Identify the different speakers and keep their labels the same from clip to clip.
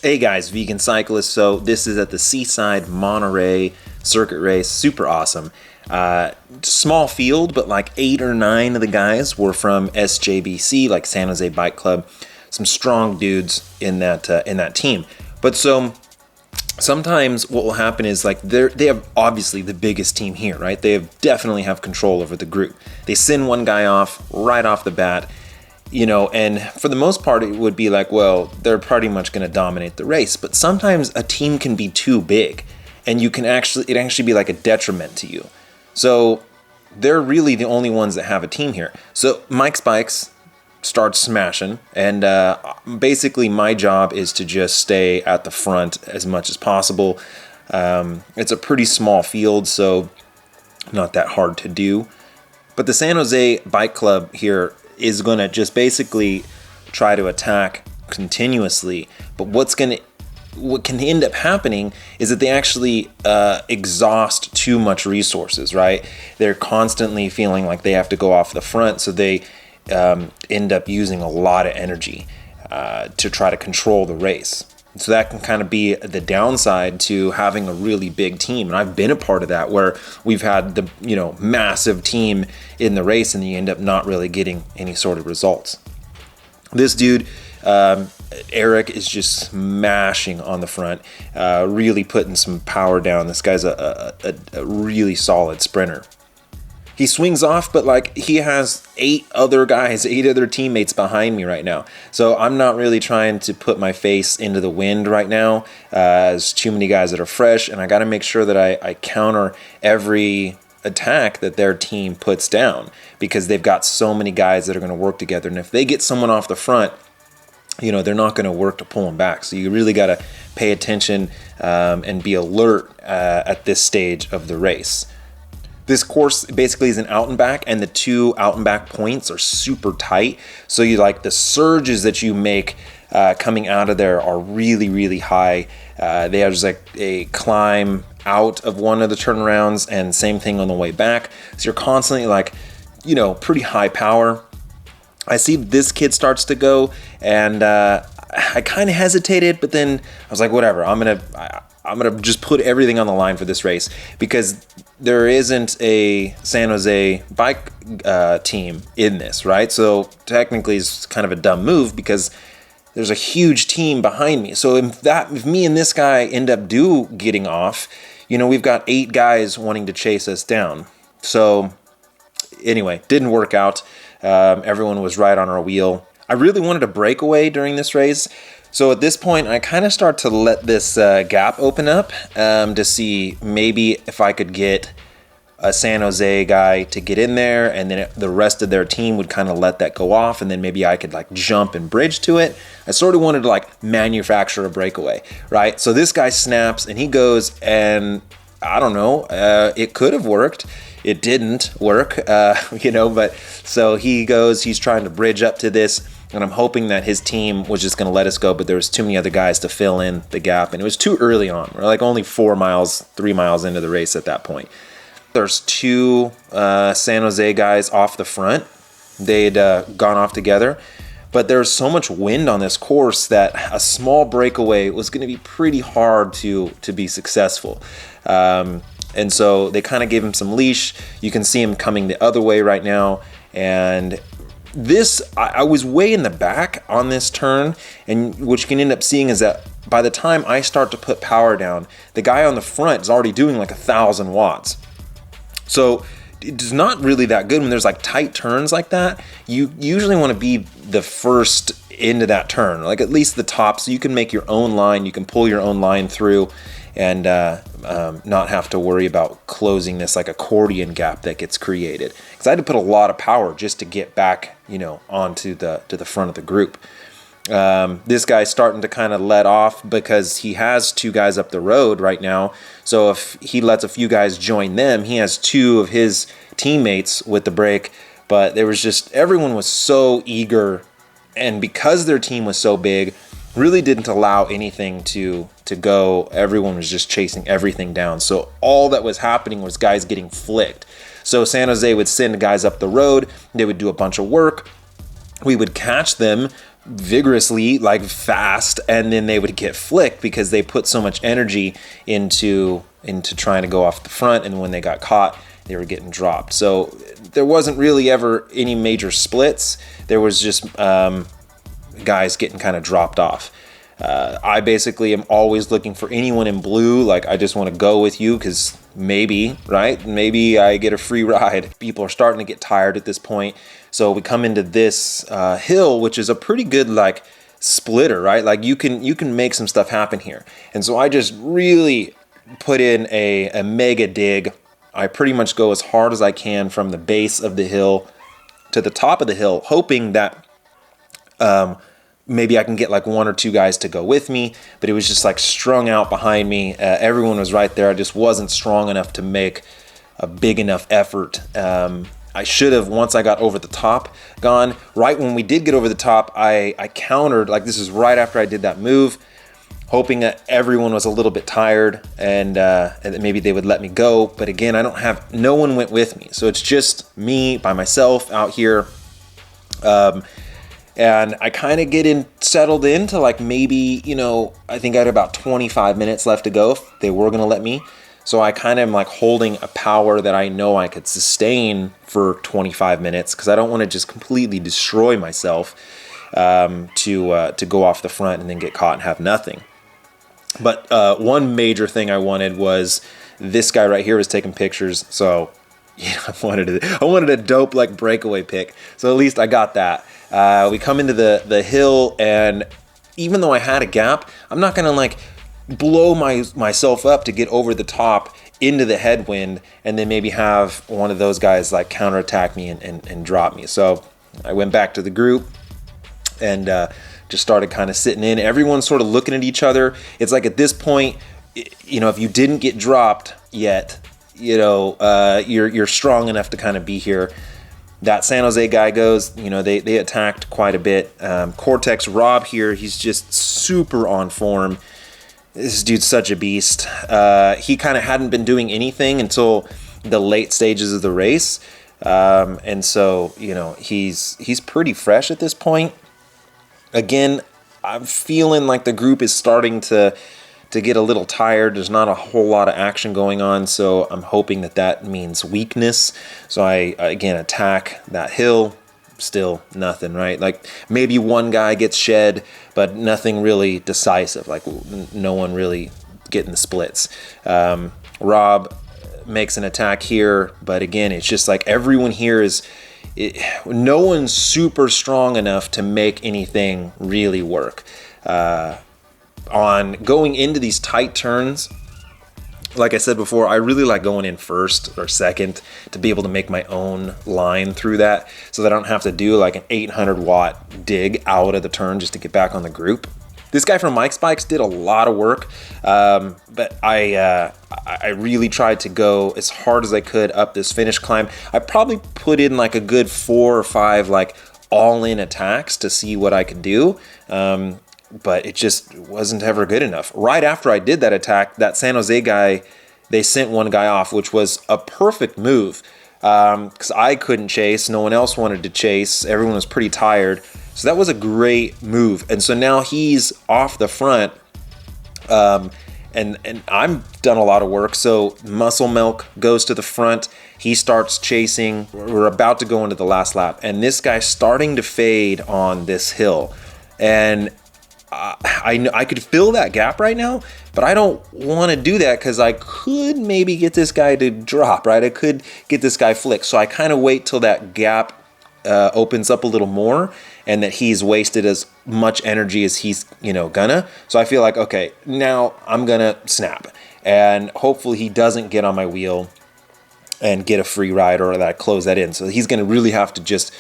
Speaker 1: Hey guys, vegan cyclists. So this is at the Seaside Monterey circuit race. Super awesome. Small field, but like 8 or 9 of the guys were from SJBC, like San Jose Bike Club. Some strong dudes in that team. But so sometimes what will happen is like they have obviously the biggest team here, right? They definitely have control over the group. They send one guy off right off the bat. And for the most part, it would be like, well, they're pretty much going to dominate the race. But sometimes a team can be too big, and it actually be like a detriment to you. So they're really the only ones that have a team here. So Mike's Bikes starts smashing, and basically my job is to just stay at the front as much as possible. It's a pretty small field, so not that hard to do. But the San Jose Bike Club here is going to just basically try to attack continuously. But what can end up happening is that they actually exhaust too much resources, right? They're constantly feeling like they have to go off the front, so they end up using a lot of energy to try to control the race. So that can kind of be the downside to having a really big team. And I've been a part of that, where we've had the massive team in the race and you end up not really getting any sort of results. This dude, Eric, is just smashing on the front, really putting some power down. This guy's a really solid sprinter. He swings off, but like he has 8 other teammates behind me right now. So I'm not really trying to put my face into the wind right now, as too many guys that are fresh, and I got to make sure that I counter every attack that their team puts down, because they've got so many guys that are going to work together. And if they get someone off the front, they're not going to work to pull them back. So you really got to pay attention and be alert at this stage of the race. This course basically is an out and back, and the 2 out and back points are super tight. So the surges that you make coming out of there are really, really high. They have just like a climb out of one of the turnarounds, and same thing on the way back. So you're constantly pretty high power. I see this kid starts to go, and I kind of hesitated, but then I was like, whatever, I'm gonna just put everything on the line for this race, because there isn't a San Jose bike team in this, right? So technically it's kind of a dumb move, because there's a huge team behind me. So if me and this guy end up getting off, we've got 8 guys wanting to chase us down. So anyway, didn't work out. Everyone was right on our wheel. I really wanted a breakaway during this race. So at this point, I kind of start to let this gap open up to see maybe if I could get a San Jose guy to get in there, and then the rest of their team would kind of let that go off, and then maybe I could jump and bridge to it. I sort of wanted to manufacture a breakaway, right? So this guy snaps and he goes, and I don't know, it could have worked. It didn't work, but so he goes, he's trying to bridge up to this, and I'm hoping that his team was just going to let us go, but there was too many other guys to fill in the gap, and it was too early on. We're only 3 miles into the race at that point. There's 2 San Jose guys off the front. They'd gone off together, but there's so much wind on this course that a small breakaway was going to be pretty hard to be successful. And so they kind of gave him some leash. You can see him coming the other way right now, and I was way in the back on this turn, and what you can end up seeing is that by the time I start to put power down, the guy on the front is already doing 1,000 watts. So it's not really that good when there's tight turns like that. You usually want to be the first into that turn, at least the top, so you can make your own line, you can pull your own line through, and not have to worry about closing this accordion gap that gets created. Because I had to put a lot of power just to get back, onto the front of the group. This guy's starting to kind of let off because he has 2 guys up the road right now. So if he lets a few guys join them, he has 2 of his teammates with the break. But there was just, everyone was so eager, and because their team was so big, really didn't allow anything to go. Everyone was just chasing everything down. So all that was happening was guys getting flicked. So San Jose would send guys up the road. They would do a bunch of work. We would catch them vigorously, like fast, and then they would get flicked because they put so much energy into trying to go off the front, and when they got caught, they were getting dropped. So there wasn't really ever any major splits. There was just guys getting kind of dropped off. I basically am always looking for anyone in blue. Like, I just want to go with you because maybe, right? Maybe I get a free ride. People are starting to get tired at this point. So we come into this hill, which is a pretty good like splitter, right? Like you can make some stuff happen here. And so I just really put in a mega dig. I pretty much go as hard as I can from the base of the hill to the top of the hill, hoping that maybe I can get like one or two guys to go with me, but it was just like strung out behind me. Everyone was right there. I just wasn't strong enough to make a big enough effort. I should have, once I got over the top, gone. Right when we did get over the top, I countered, like this is right after I did that move, hoping that everyone was a little bit tired and that maybe they would let me go. But again, no one went with me. So it's just me by myself out here. And I kind of settled into like maybe, I think I had about 25 minutes left to go if they were going to let me. So I kind of am like holding a power that I know I could sustain for 25 minutes because I don't want to just completely destroy myself to go off the front and then get caught and have nothing. But one major thing I wanted was this guy right here was taking pictures. So I wanted a dope like breakaway pic. So at least I got that. We come into the hill, and even though I had a gap, I'm not gonna like blow myself up to get over the top into the headwind and then maybe have one of those guys like counterattack me and drop me. So I went back to the group and just started kind of sitting in. Everyone's sort of looking at each other. It's like at this point, if you didn't get dropped yet, you're strong enough to kind of be here. That San Jose guy goes, they attacked quite a bit. Cortex Rob here, he's just super on form. This dude's such a beast. He kind of hadn't been doing anything until the late stages of the race. And so, he's pretty fresh at this point. Again, I'm feeling like the group is starting to get a little tired. There's not a whole lot of action going on, so I'm hoping that means weakness. So I again attack that hill. Still nothing, right? Like maybe one guy gets shed, but nothing really decisive. Like no one really getting the splits. Rob makes an attack here, but again, it's just like everyone here no one's super strong enough to make anything really work. On going into these tight turns, like I said before, I really like going in first or second to be able to make my own line through that so that I don't have to do like an 800 watt dig out of the turn just to get back on the group. This guy from Mike's Bikes did a lot of work, but I really tried to go as hard as I could up this finish climb. I probably put in like a good 4 or 5 like all-in attacks to see what I could do. But it just wasn't ever good enough. Right after I did that attack, that San Jose guy, they sent one guy off, which was a perfect move because I couldn't chase. No one else wanted to chase. Everyone was pretty tired. So that was a great move. And so now he's off the front and I've done a lot of work. So Muscle Milk goes to the front. He starts chasing. We're about to go into the last lap. And this guy's starting to fade on this hill. And I could fill that gap right now, but I don't want to do that because I could maybe get this guy to drop, right? I could get this guy flicked. So I kind of wait till that gap opens up a little more and that he's wasted as much energy as he's, gonna. So I feel like, okay, now I'm gonna snap and hopefully he doesn't get on my wheel and get a free ride or that I close that in. So he's gonna really have to just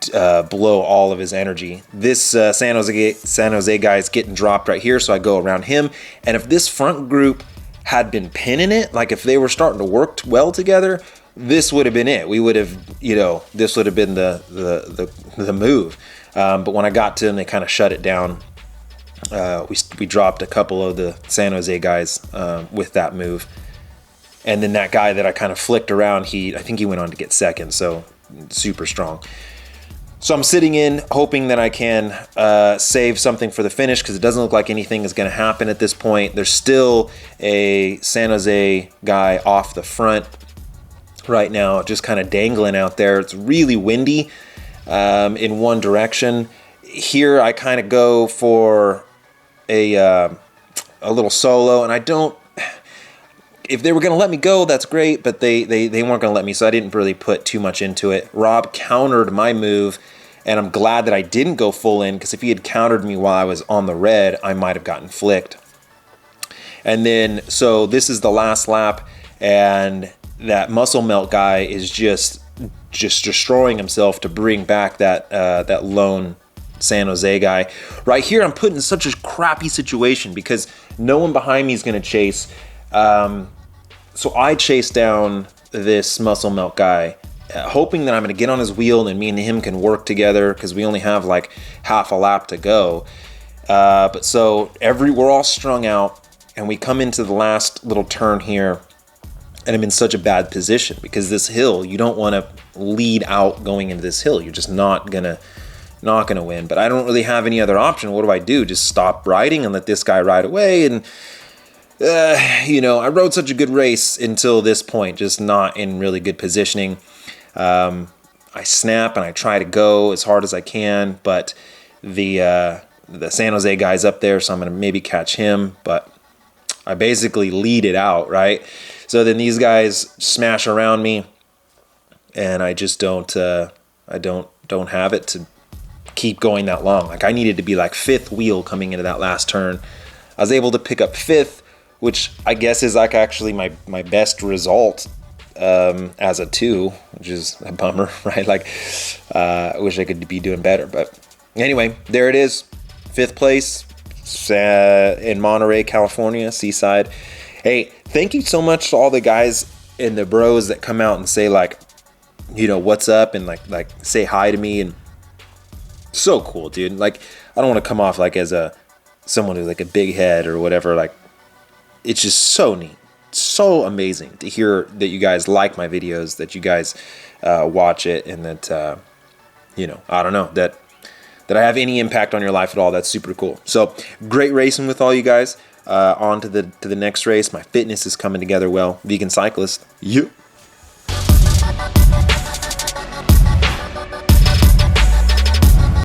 Speaker 1: blow all of his energy. This San Jose guy is getting dropped right here, so I go around him. And if this front group had been pinning it, like if they were starting to work well together, this would have been it. We would have, this would have been the move. But when I got to them, they kind of shut it down. We dropped a couple of the San Jose guys with that move. And then that guy that I kind of flicked around, I think he went on to get second, so super strong. So I'm sitting in hoping that I can save something for the finish, because it doesn't look like anything is going to happen at this point. There's still a San Jose guy off the front right now, just kind of dangling out there. It's really windy in one direction. Here I kind of go for a little solo, and I don't... If they were going to let me go, that's great, but they weren't going to let me, so I didn't really put too much into it. Rob countered my move, and I'm glad that I didn't go full in, because if he had countered me while I was on the red, I might have gotten flicked. And then, so this is the last lap, and that muscle melt guy is just destroying himself to bring back that lone San Jose guy. Right here, I'm put in such a crappy situation, because no one behind me is going to chase. So I chase down this muscle melt guy, hoping that I'm going to get on his wheel and me and him can work together, because we only have like half a lap to go. But so we're all strung out, and we come into the last little turn here, and I'm in such a bad position, because this hill, you don't want to lead out going into this hill. You're just not gonna win. But I don't really have any other option. What do I do? Just stop riding and let this guy ride away? And I rode such a good race until this point, just not in really good positioning. I snap and I try to go as hard as I can, but the San Jose guy's up there, so I'm going to maybe catch him, but I basically lead it out, right? So then these guys smash around me, and I just don't have it to keep going that long. Like, I needed to be like fifth wheel coming into that last turn. I was able to pick up fifth, which I guess is like actually my best result as a 2, which is a bummer, right? Like, I wish I could be doing better. But anyway, there it is. 5th place in Monterey, California, Seaside. Hey, thank you so much to all the guys and the bros that come out and say, like, what's up, and like say hi to me. And so cool, dude. Like, I don't want to come off like as someone who's like a big head or whatever. Like, it's just so neat, so amazing to hear that you guys like my videos, that you guys watch it, and that I don't know, that I have any impact on your life at all. That's super cool. So great racing with all you guys. On to the next race. My fitness is coming together well. Vegan Cyclist. Yeah.